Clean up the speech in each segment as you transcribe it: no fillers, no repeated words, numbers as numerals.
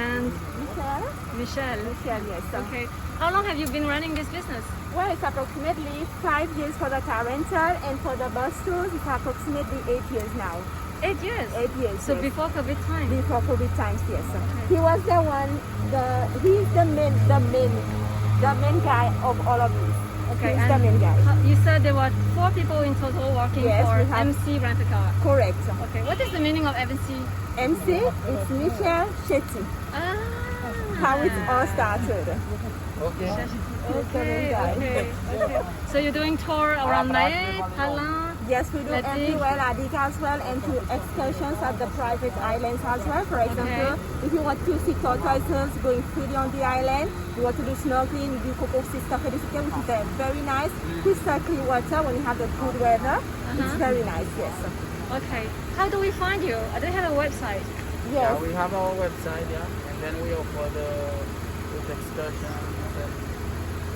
And Michelle. Michelle, yes. Okay. How long have you been running this business? Well, it's approximately 5 years for the car rental, and for the bus tours, it's approximately 8 years now. 8 years? 8 years, So yes. before COVID time? Before COVID times, yes. Okay. He was the one, he's the main guy of all of this. Okay. He's the main guy. You said there were 4 people in total working Yes, for we have- MC Rent-A-Car. Correct. Okay. What is the meaning of MC? MC, it's Michelle Shetty. Ah. How it all started. Okay. Okay, okay. So you're doing tour around Mahe, Praslin? Yes, we do everywhere, Adik as well, and to excursions at the private islands as well. For example, if you want to see tortoises going freely on the island, you want to do snorkeling, we do Coco Sister Felicita, which is a very nice, crystal clear water when you have the good weather. It's very nice, yes. Okay. How do we find you? I don't have a website. Yes. Yeah, we have our website, yeah, and then we offer with excursions.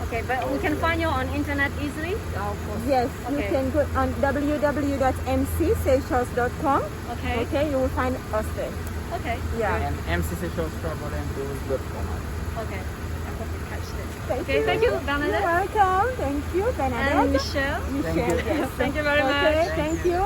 Okay, but we can find you on internet easily? Yeah, of course. Yes, you Okay. can go on www.mcseychelles.com. Okay. Okay, you will find us there. Okay. Yeah. And mcseychellesTravelAndTours.com. Okay. I hope you catch this. Thank Okay, you. thank you, You're Bernadette. welcome. Thank you, Bernadette. And Michelle. Michelle, yes. Thank you very much. Okay, thank you.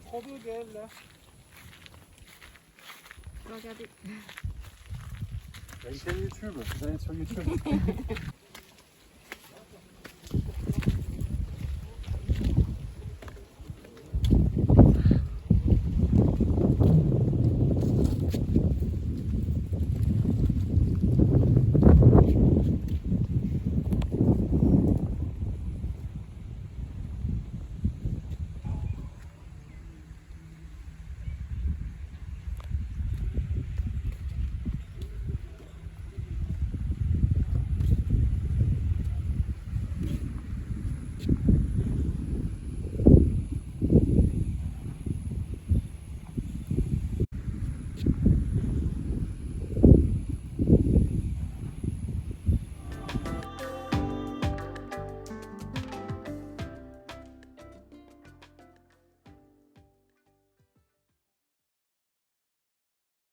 Trop beau d'elle là. Regardez. Il y a une chaîne YouTube, vous allez sur YouTube.